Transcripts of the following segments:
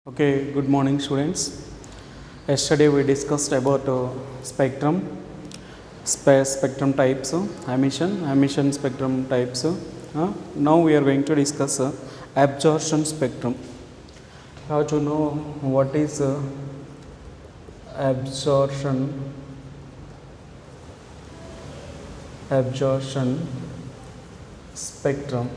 Okay, good morning students. Yesterday we discussed about spectrum types, emission spectrum types. Now we are going to discuss absorption spectrum. How to know what is absorption spectrum.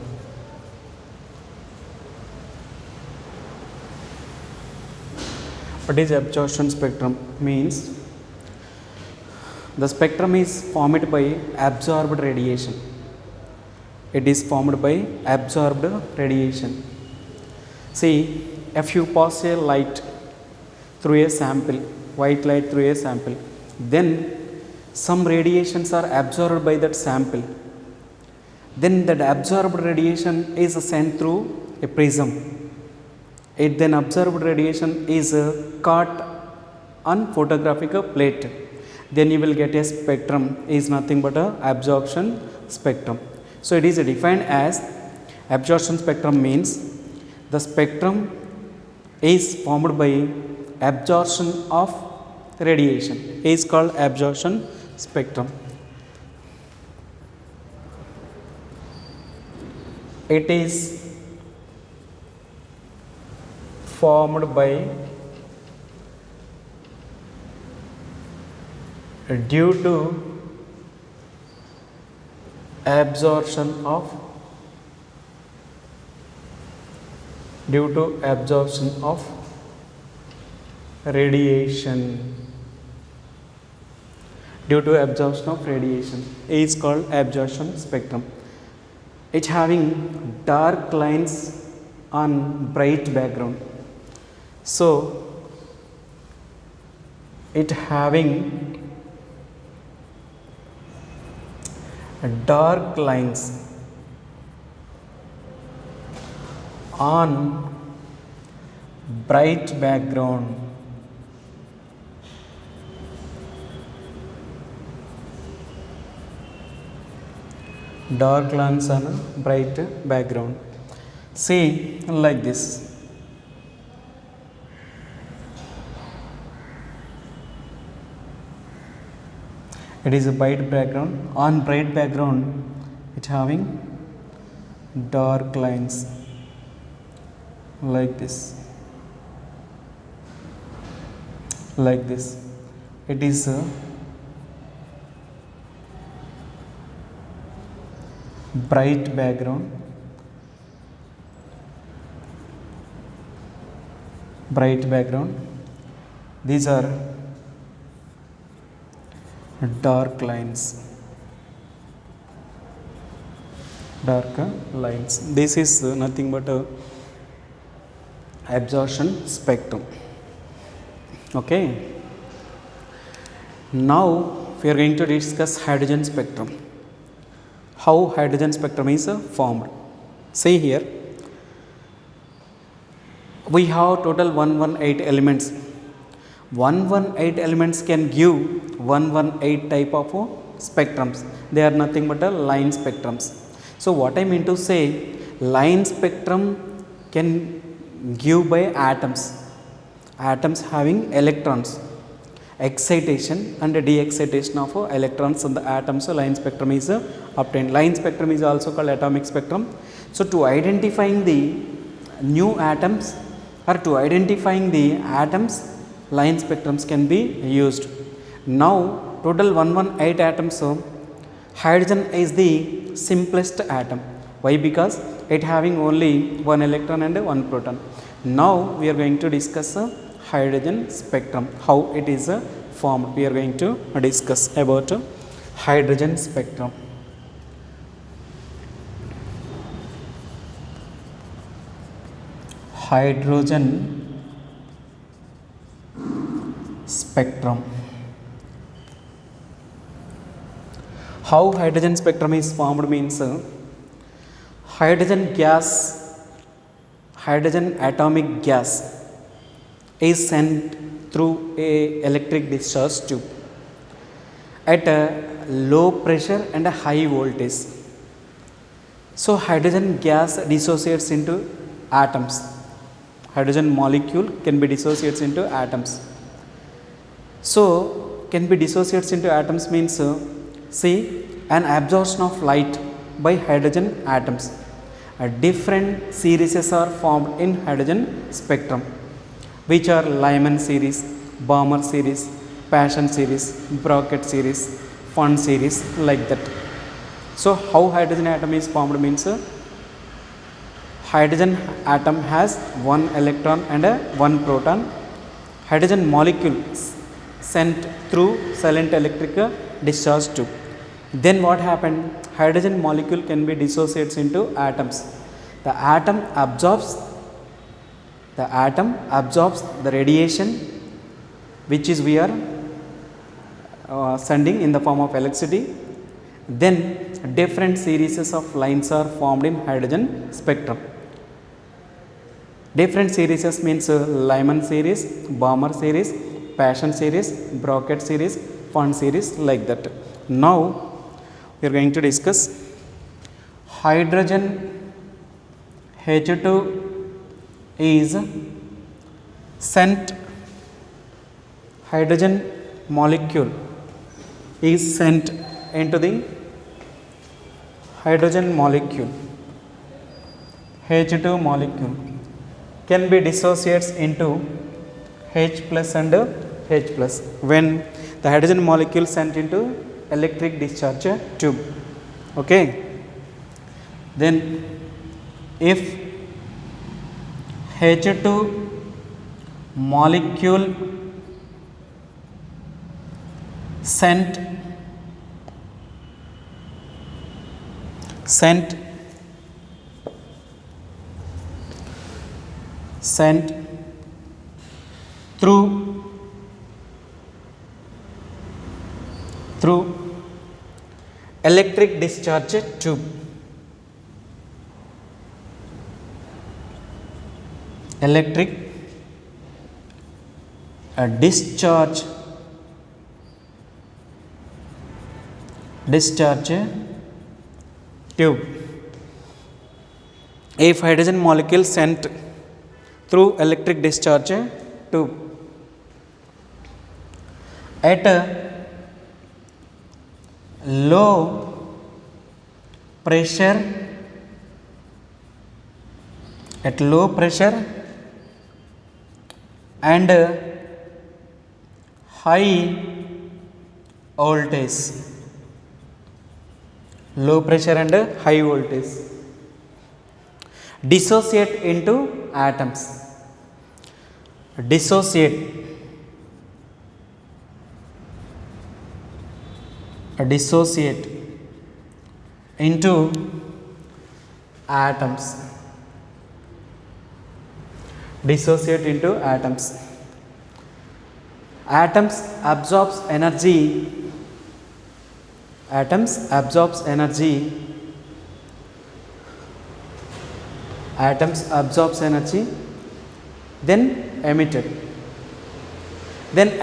What is absorption spectrum? Means the spectrum is formed by absorbed radiation. It is formed by absorbed radiation. See, if you pass a light through a sample, white light through a sample, then some radiations are absorbed by that sample. Then that absorbed radiation is sent through a prism. It then absorbed radiation is caught on photographic plate. Then you will get a spectrum is nothing but a absorption spectrum. So it is defined as absorption spectrum means the spectrum is formed by absorption of radiation is called absorption spectrum. It is formed by due to absorption of radiation. Due to absorption of radiation is called absorption spectrum. It having dark lines on bright background. So it having dark lines on bright background. Dark lines on a bright background. See, like this. It is a bright background. On bright background, it having dark lines like this. Like this. It is a bright background. Bright background. These are dark lines. Dark lines. This is nothing but a absorption spectrum. Okay. Now we are going to discuss hydrogen spectrum. How hydrogen spectrum is formed. See here. We have total 118 elements. 118 elements can give 118 type of spectrums. They are nothing but a line spectrums. So what I mean to say, line spectrum can give by atoms. Atoms having electrons. Excitation and de-excitation of electrons in the atoms. So line spectrum is obtained. Line spectrum is also called atomic spectrum. So to identifying the new atoms or to identifying the atoms, line spectrums can be used. Now total 118 atoms. So hydrogen is the simplest atom. Why? Because it having only one electron and one proton. Now we are going to discuss hydrogen spectrum, how it is formed. We are going to discuss about hydrogen spectrum. Hydrogen spectrum. How hydrogen spectrum is formed means hydrogen atomic gas is sent through a electric discharge tube at a low pressure and a high voltage. So hydrogen gas dissociates into atoms. hydrogen molecule can be dissociates into atoms. So can be dissociates into atoms means see an absorption of light by hydrogen atoms. Different series are formed in hydrogen spectrum, which are Lyman series, Balmer series, Paschen series, Brocket series, Fund series, like that. So how hydrogen atom is formed means hydrogen atom has one electron and one proton. Hydrogen molecule sent through silent electric discharge tube. Then what happened? Hydrogen molecule can be dissociates into atoms. The atom absorbs the radiation which is we are sending in the form of electricity. Then different series of lines are formed in hydrogen spectrum. Different series means Lyman series, Balmer series, Paschen series, Brocket series, Fund series, like that. Now we are going to discuss hydrogen H2 is sent, hydrogen molecule is sent into the hydrogen molecule, H2 molecule can be dissociates into H plus and H plus when the hydrogen molecule sent into electric discharge tube. Okay. Then if H2 molecule sent through electric discharge tube, electric discharge tube. If hydrogen molecule sent through electric discharge tube at a low pressure, and high voltage, low pressure and high voltage, dissociate into atoms, dissociate into atoms, dissociate into atoms. Atoms absorbs energy, then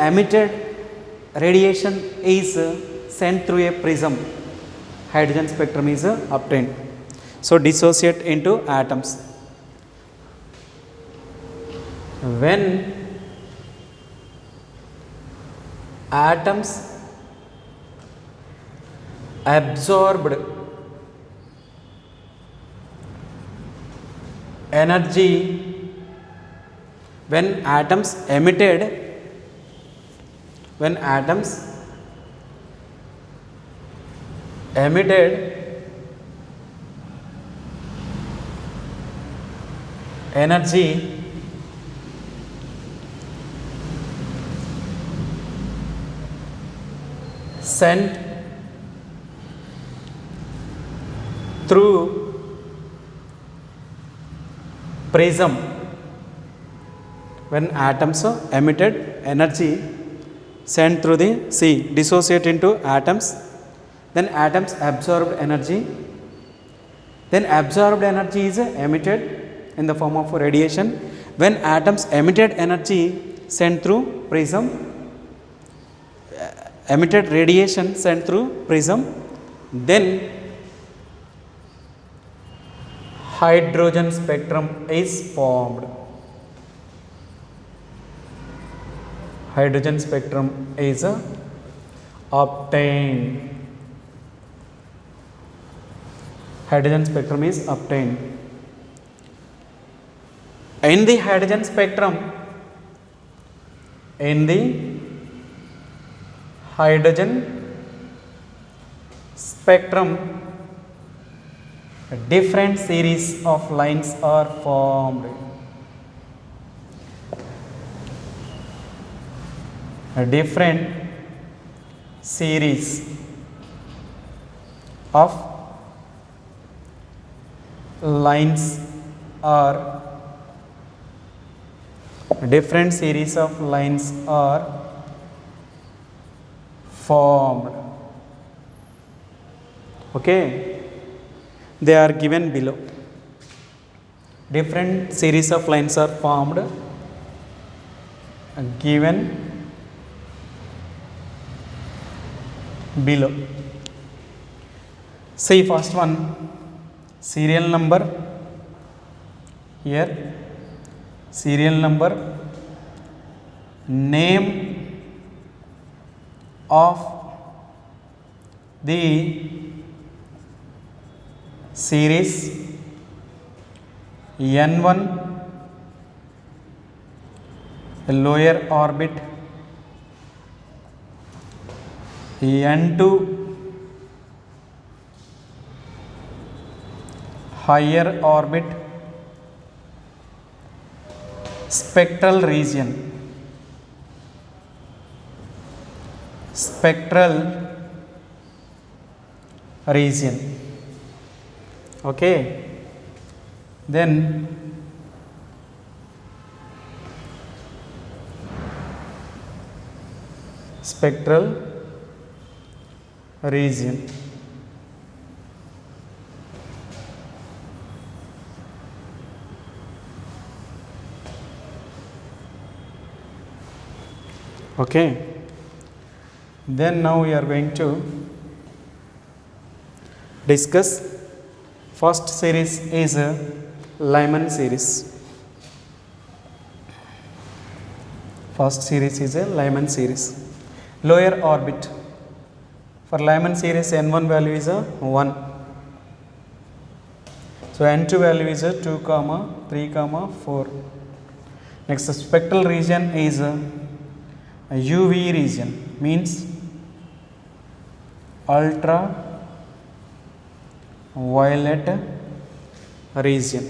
emitted radiation is sent through a prism, hydrogen spectrum is obtained. So dissociate into atoms. When atoms absorbed energy, when atoms emitted energy sent through prism, when atoms emitted energy sent through the dissociate into atoms, then atoms absorbed energy, then absorbed energy is emitted in the form of radiation. When atoms emitted energy sent through prism, emitted radiation sent through prism, then hydrogen spectrum is formed. hydrogen spectrum is obtained. Hydrogen spectrum is obtained. In the hydrogen spectrum, in the hydrogen spectrum, different series of lines are formed. A different series of lines are formed. Okay, they are given below. Different series of lines are formed, given below. See first one, serial number. Here serial number, name of the series, n1 lower orbit, n2 higher orbit, spectral region, okay. Then spectral region, okay. Then now we are going to discuss first series is a Lyman series. First series is a Lyman series. Lower orbit. For Lyman series, n1 value is a 1. So n2 value is a 2, 3, 4. Next, the spectral region is a UV region, means ultra violet region.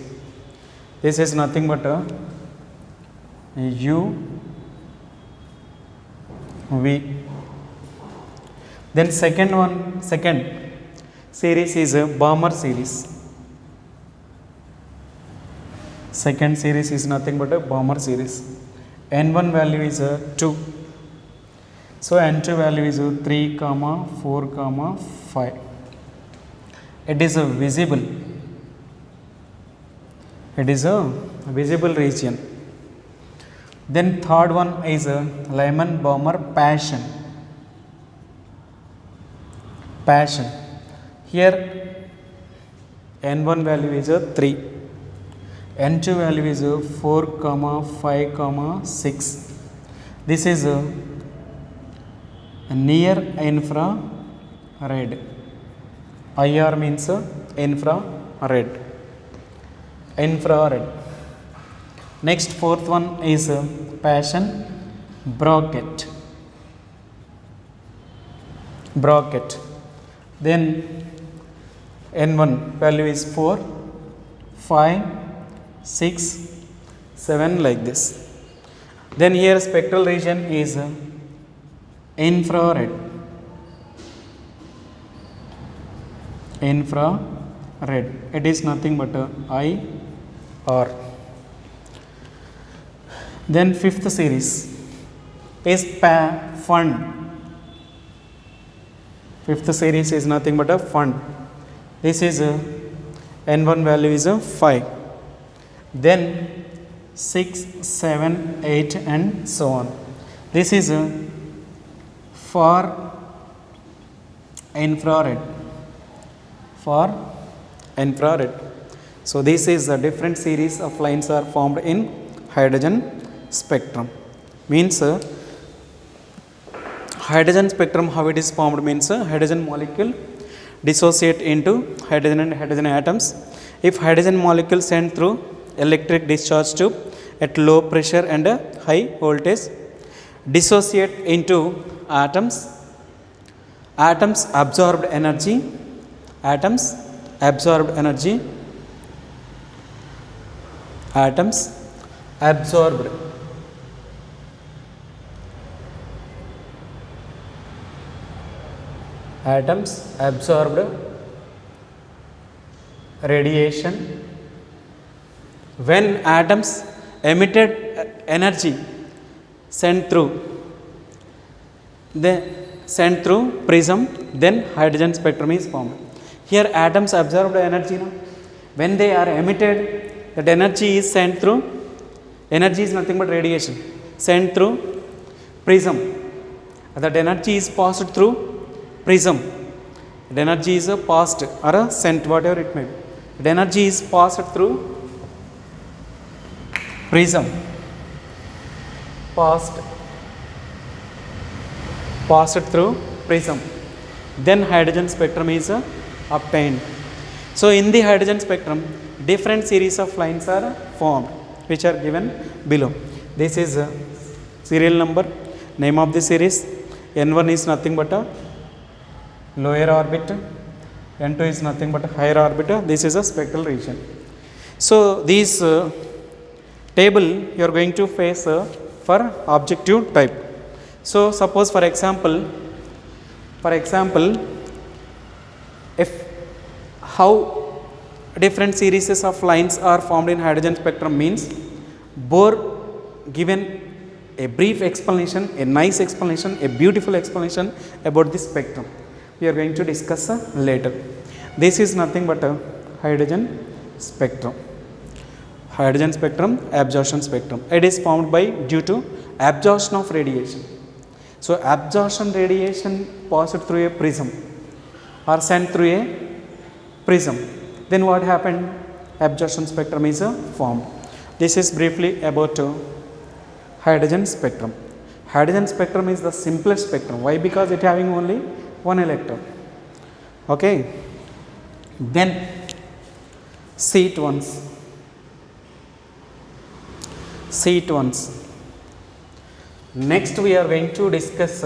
This is nothing but a UV. Then second series is a Balmer series. Second series is nothing but a Balmer series. N1 value is a 2. So N2 value is 3, 4, 5. It is a visible. It is a visible region. Then third one is a Lyman-Balmer Passion. Here N1 value is a 3. N2 value is a 4, 5, 6. This is a near infrared. IR means infrared. Next, fourth one is Passion Brocket. Then N1 value is 4, 5, 6, 7 like this. Then here spectral region is infrared. It is nothing but IR. Then fifth series is Fund. Fifth series is nothing but a Fund. This is N1 value is 5. Then 6, 7, 8 and so on. This is for infrared. So this is a different series of lines are formed in hydrogen spectrum. Means hydrogen spectrum, how it is formed means hydrogen molecule dissociate into hydrogen and hydrogen atoms. If hydrogen molecule sent through electric discharge tube at low pressure and high voltage, dissociate into atoms. Atoms absorbed energy, atoms absorbed energy, atoms absorbed atoms absorbed radiation. When atoms emitted energy sent through prism, then hydrogen spectrum is formed. Here atoms absorbed energy. No? When they are emitted, that energy is sent through, energy is nothing but radiation, sent through prism. That energy is passed through prism. The energy is passed or sent, whatever it may be. The energy is passed through prism. Passed through prism. Then hydrogen spectrum is obtained. So in the hydrogen spectrum, different series of lines are formed, which are given below. This is serial number, name of the series. N1 is nothing but a lower orbit, N2 is nothing but a higher orbit. This is a spectral region. So this table you are going to face for objective type. So suppose for example, if how different series of lines are formed in hydrogen spectrum means, Bohr given a brief explanation, a nice explanation, a beautiful explanation about the spectrum. We are going to discuss later. This is nothing but a hydrogen spectrum. Hydrogen spectrum, absorption spectrum. It is formed by due to absorption of radiation. So absorption radiation passed through a prism or sent through a prism. Then what happened? Absorption spectrum is formed. This is briefly about hydrogen spectrum. Hydrogen spectrum is the simplest spectrum. Why? Because it having only one electron. Okay. Then see it once. Next we are going to discuss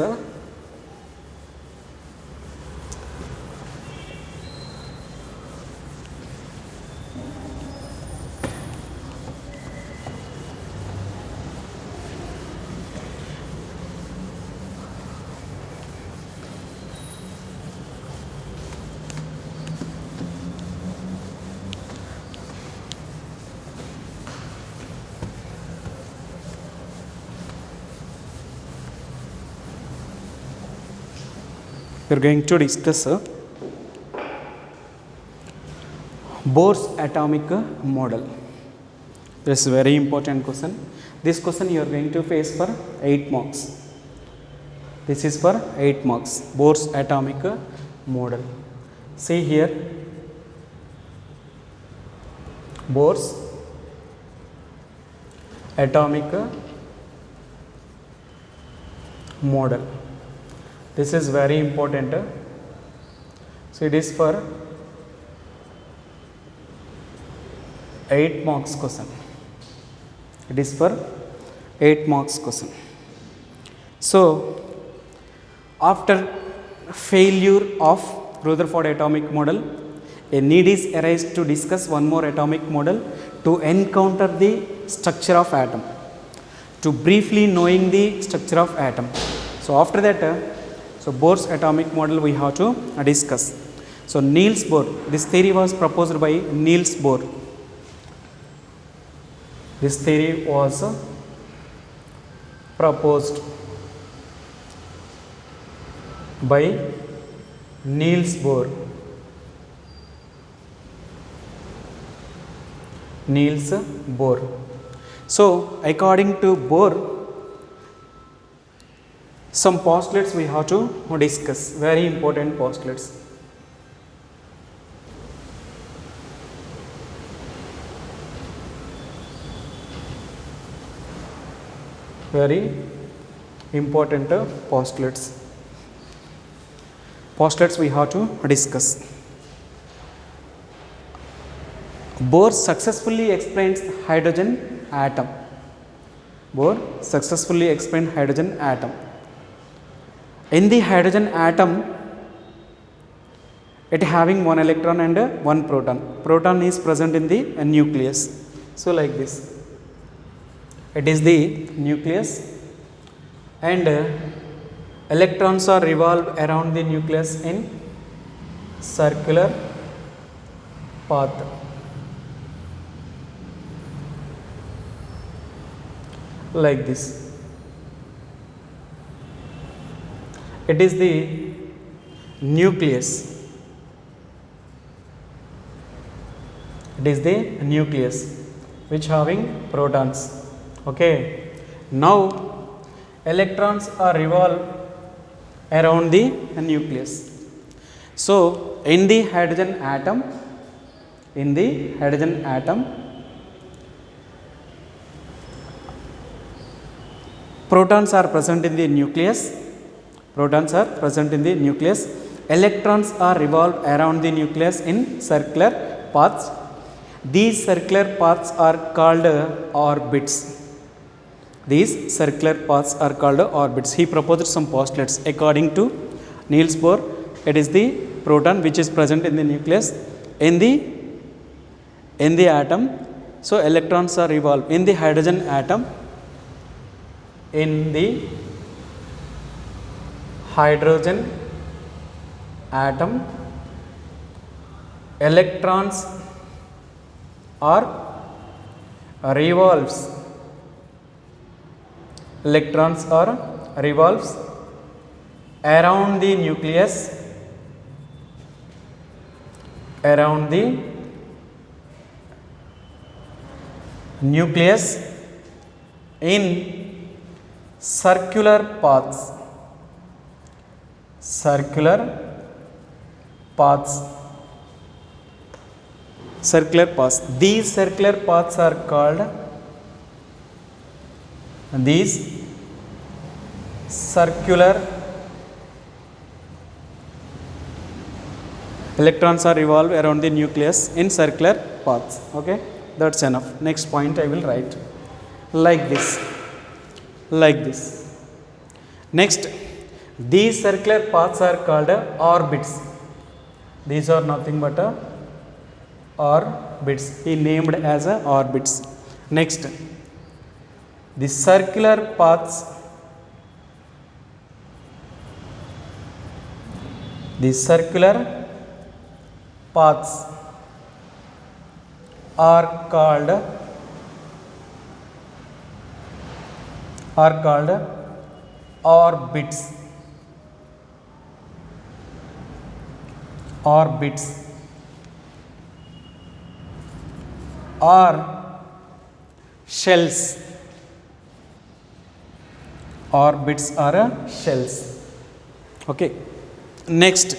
we are going to discuss Bohr's atomic model. This is a very important question. This question you are going to face for 8 marks. This is for 8 marks. Bohr's atomic model. See here, Bohr's atomic model. This is very important. So it is for 8 marks question. It is for 8 marks question. So after failure of Rutherford atomic model, a need is arised to discuss one more atomic model to encounter the structure of atom, to briefly knowing the structure of atom. So after that, so Bohr's atomic model we have to discuss. So Niels Bohr, this theory was proposed by Niels Bohr. This theory was proposed by Niels Bohr. Niels Bohr. So according to Bohr, some postulates we have to discuss, very important postulates. Very important postulates. postulates we have to discuss. Bohr successfully explains hydrogen atom. Bohr successfully explained hydrogen atom. In the hydrogen atom, it having one electron and one proton. Proton is present in the nucleus. So like this, it is the nucleus, and electrons are revolved around the nucleus in circular path. Like this, it is the nucleus. It is the nucleus which having protons. Okay, now electrons are revolved around the nucleus. So in the hydrogen atom, protons are present in the nucleus. Electrons are revolved around the nucleus in circular paths. These circular paths are called orbits. He proposed some postulates. According to Niels Bohr, it is the proton which is present in the nucleus in the atom. So electrons are revolved in the hydrogen atom. In the hydrogen atom, electrons are revolves around the nucleus, in circular paths. These circular paths are called electrons are revolved around the nucleus in circular paths. Okay, that's enough. Next point I will write like this. Next, these circular paths are called orbits. These are nothing but orbits. He named as orbits. Next, the circular paths are called orbits. Or shells. Orbits are shells. Okay. Next,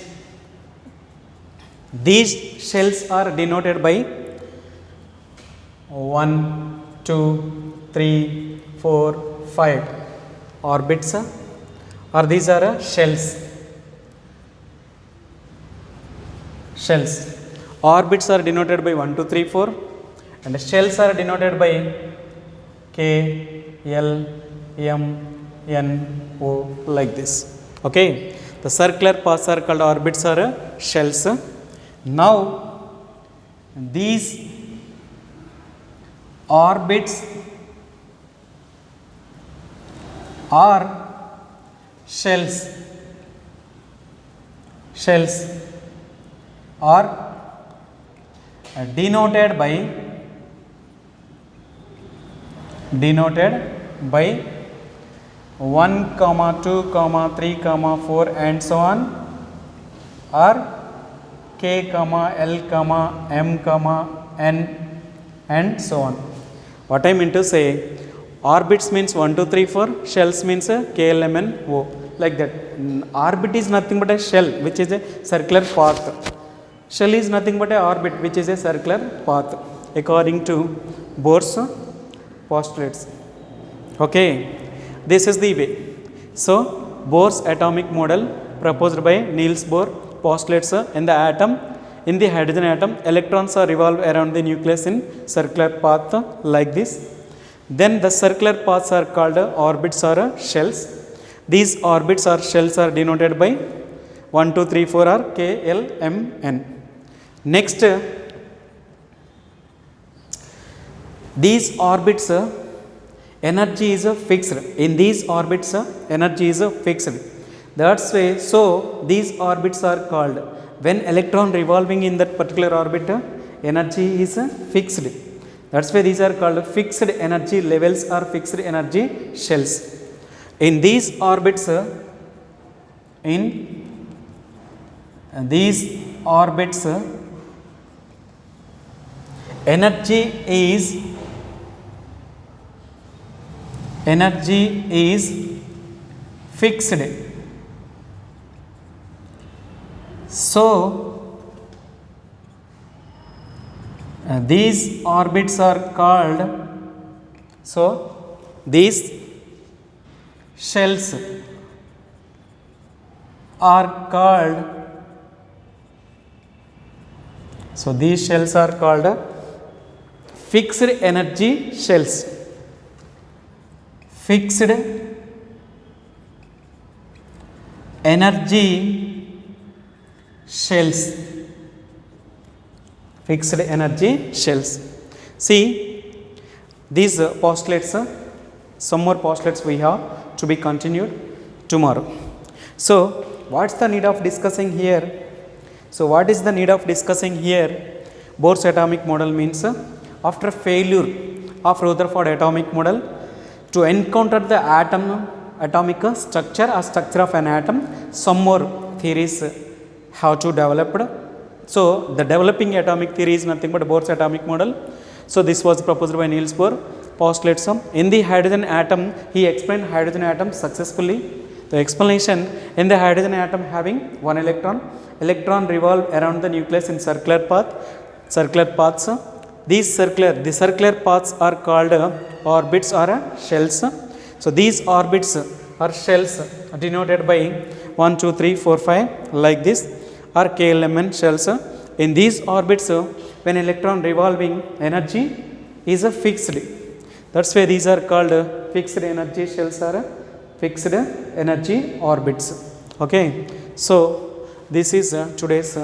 these shells are denoted by 1, 2, 3, 4, 5 orbits, or these are shells. Orbits are denoted by 1, 2, 3, 4, and shells are denoted by K, L, M, N, O, like this. Okay, the circular paths are called orbits or shells. Now, these orbits are shells are denoted by 1, 2, 3, 4 and so on, or K, L, M, N and so on. What I mean to say, orbits means 1, 2, 3, 4, shells means K, L, M, N, O, like that. Orbit is nothing but a shell which is a circular path. Shell is nothing but a orbit which is a circular path according to Bohr's postulates. Okay, this is the way. So Bohr's atomic model proposed by Niels Bohr postulates in the atom. In the hydrogen atom, electrons are revolve around the nucleus in circular path like this. Then the circular paths are called orbits or shells. These orbits or shells are denoted by 1, 2, 3, 4 or K, L, M, N. Next, these orbits energy is fixed. In these orbits energy is fixed. That's why, so these orbits are called, when electron revolving in that particular orbit energy is fixed. That's why these are called fixed energy levels or fixed energy shells. In these orbits energy is fixed. So these orbits are called, so these shells are called, so these shells are called fixed energy shells. Fixed energy shells. Fixed energy shells. See these postulates, some more postulates we have to be continued tomorrow. So what's the need of discussing here? So what is the need of discussing here? Bohr's atomic model means after failure of Rutherford atomic model, to encounter the atomic structure or structure of an atom, some more theories have to developed. So the developing atomic theory is nothing but Bohr's atomic model. So this was proposed by Niels Bohr. Postulates in the hydrogen atom, he explained hydrogen atom successfully. The explanation, in the hydrogen atom having one electron revolve around the nucleus in circular paths. The circular paths are called orbits or shells. So these orbits or shells are denoted by 1, 2, 3, 4, 5 like this, or KLMN shells. In these orbits, when electron revolving, energy is fixed. That's why these are called fixed energy shells or fixed energy orbits. Okay, so this is today's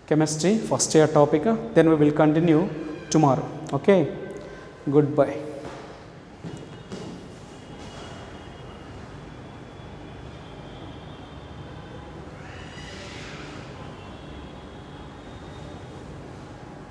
chemistry first year topic. Then we will continue tomorrow. Okay, goodbye.